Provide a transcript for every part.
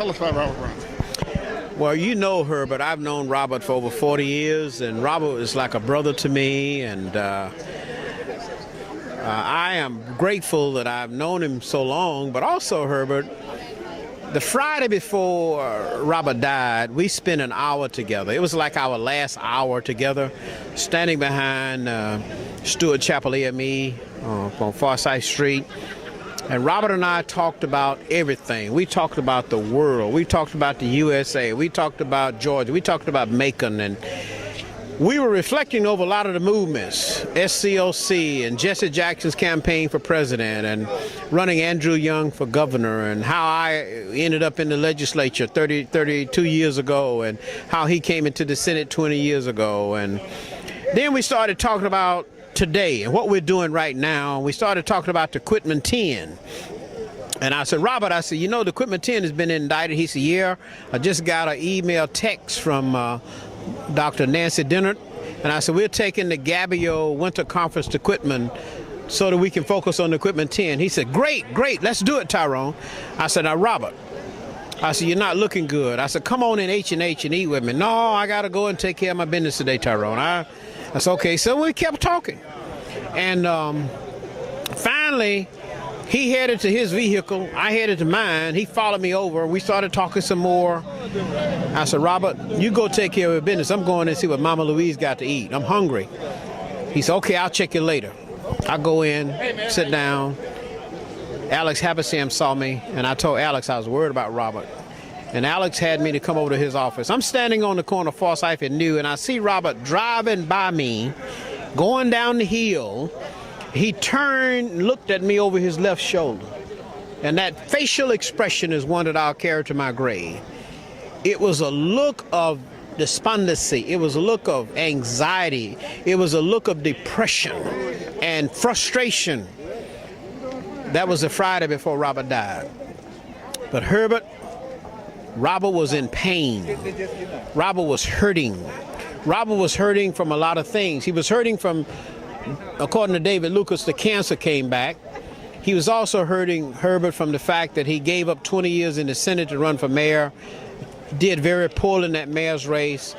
Tell us about Robert Brown. Well, you know Herbert. I've known Robert for over 40 years, and Robert is like a brother to me, and I am grateful that I've known him so long. But also, Herbert, the Friday before Robert died, we spent an hour together. It was like our last hour together, standing behind Stewart Chapel AME on Forsyth Street. And Robert and I talked about everything. We talked about the world. We talked about the USA. We talked about Georgia. We talked about Macon. And we were reflecting over a lot of the movements, SCOC and Jesse Jackson's campaign for president and running Andrew Young for governor, and how I ended up in the legislature 32 years ago, and how he came into the Senate 20 years ago. And then we started talking about today and what we're doing right now. We started talking about the Quitman 10. And I said, Robert, I said, you know, the Quitman 10 has been indicted. He said, yeah, I just got an email text from Dr. Nancy Dennard. And I said, we're taking the Gabio Winter Conference to Quitman so that we can focus on the Quitman 10. He said, great, let's do it, Tyrone. I said, now, Robert, I said, you're not looking good. I said, come on in H&H and eat with me. No, I got to go and take care of my business today, Tyrone. I said, okay. So we kept talking. And finally, he headed to his vehicle. I headed to mine. He followed me over. We started talking some more. I said, Robert, you go take care of your business. I'm going to see what Mama Louise got to eat. I'm hungry. He said, okay, I'll check you later. I go in, sit down. Alex Habersam saw me, and I told Alex I was worried about Robert. And Alex had me to come over to his office. I'm standing on the corner of Forsyth and New, and I see Robert driving by me, going down the hill. He turned, looked at me over his left shoulder. And that facial expression is one that I'll carry to my grave. It was a look of despondency. It was a look of anxiety. It was a look of depression and frustration. That was the Friday before Robert died. But Herbert, Robert was in pain. Robert was hurting. Robert was hurting from a lot of things. He was hurting from, according to David Lucas, the cancer came back. He was also hurting, Herbert, from the fact that he gave up 20 years in the Senate to run for mayor, did very poorly in that mayor's race.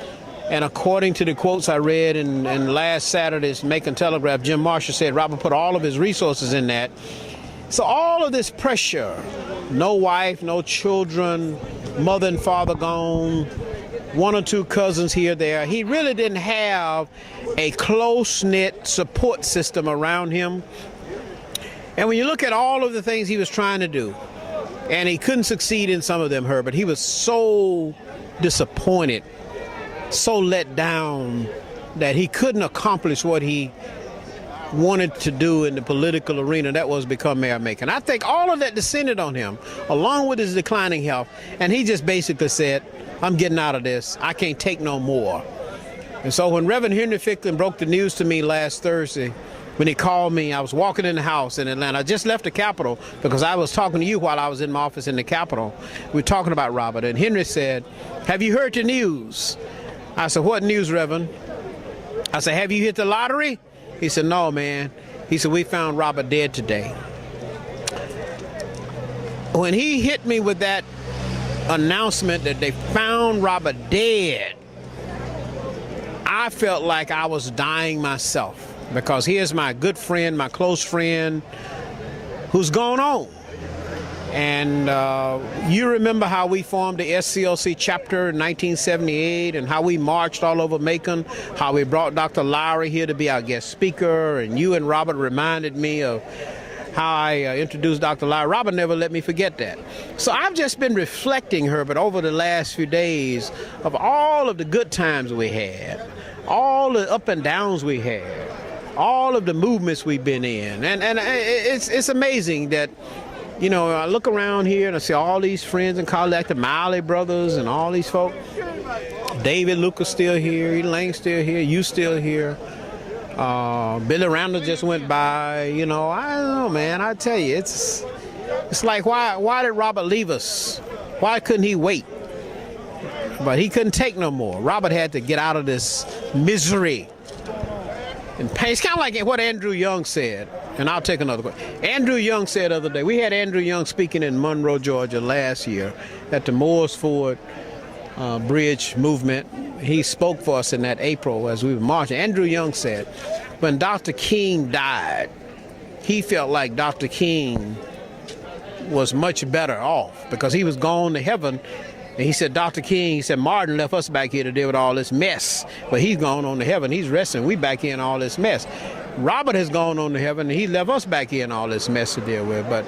And according to the quotes I read in last Saturday's Macon Telegraph, Jim Marshall said Robert put all of his resources in that. So all of this pressure, no wife, no children, mother and father gone, one or two cousins here, there. He really didn't have a close-knit support system around him. And when you look at all of the things he was trying to do, and he couldn't succeed in some of them, Herbert, he was so disappointed, so let down that he couldn't accomplish what he wanted to do in the political arena, that was become mayor of Macon. I think all of that descended on him, along with his declining health, and he just basically said, I'm getting out of this. I can't take no more. And so when Reverend Henry Ficklin broke the news to me last Thursday, when he called me, I was walking in the house in Atlanta. I just left the Capitol because I was talking to you while I was in my office in the Capitol. We were talking about Robert, and Henry said, have you heard the news? I said, what news, Reverend? I said, have you hit the lottery? He said, no, man. He said, we found Robert dead today. When he hit me with that announcement that they found Robert dead, I felt like I was dying myself, because here's my good friend, my close friend, who's gone on. And you remember how we formed the SCLC chapter in 1978, and how we marched all over Macon, how we brought Dr. Lowry here to be our guest speaker, and you and Robert reminded me of how I introduced Dr. Lowry. Robert never let me forget that. So I've just been reflecting, Herbert, over the last few days of all of the good times we had, all the up and downs we had, all of the movements we've been in. And it's amazing that, you know, I look around here and I see all these friends and colleagues, like the Miley brothers and all these folk. David Lucas still here, Elaine still here, you still here. Billy Randall just went by. You know, I don't know, man. I tell you, it's like, why did Robert leave us? Why couldn't he wait? But he couldn't take no more. Robert had to get out of this misery and pain. It's kind of like what Andrew Young said. And I'll take another question. Andrew Young said the other day, we had Andrew Young speaking in Monroe, Georgia last year at the Moores Ford Bridge movement. He spoke for us in that April as we were marching. Andrew Young said, when Dr. King died, he felt like Dr. King was much better off because he was gone to heaven. And he said, Dr. King, he said, Martin left us back here to deal with all this mess. But he's gone on to heaven. He's resting. We back here in all this mess. Robert has gone on to heaven, and he left us back here in all this mess to deal with. But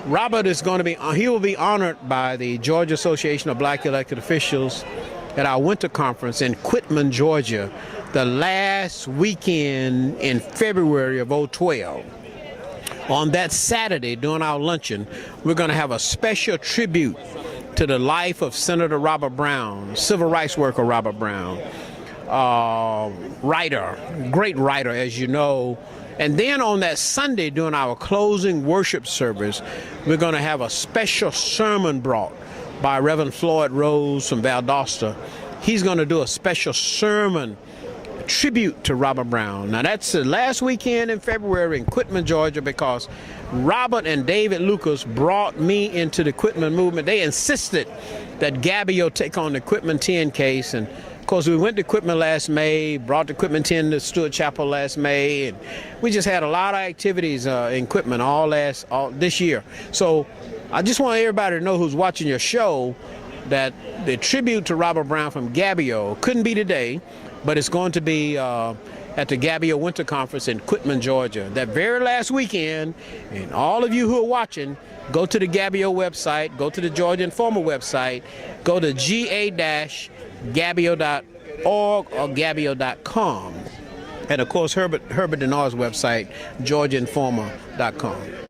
Robert is going to be, he will be honored by the Georgia Association of Black Elected Officials at our winter conference in Quitman, Georgia, the last weekend in February of 2012. On that Saturday, during our luncheon, we're going to have a special tribute to the life of Senator Robert Brown, civil rights worker Robert Brown, writer, great writer, as you know. And then on that Sunday, during our closing worship service, we're going to have a special sermon brought by Reverend Floyd Rose from Valdosta. He's going to do a special sermon tribute to Robert Brown. Now that's the last weekend in February in Quitman, Georgia, because Robert and David Lucas brought me into the Quitman movement. They insisted that Gabio take on the Quitman 10 case, and of course we went to Quitman last May, brought the Quitman 10 to Stewart Chapel last May, and we just had a lot of activities in Quitman all this year. So I just want everybody to know who's watching your show that the tribute to Robert Brown from Gabio couldn't be today, but it's going to be at the Gabio Winter Conference in Quitman, Georgia. That very last weekend, and all of you who are watching, go to the Gabio website, go to the Georgia Informer website, go to ga-gabio.org or gabio.com. And of course, Herbert Dennard's website, georgiainformer.com.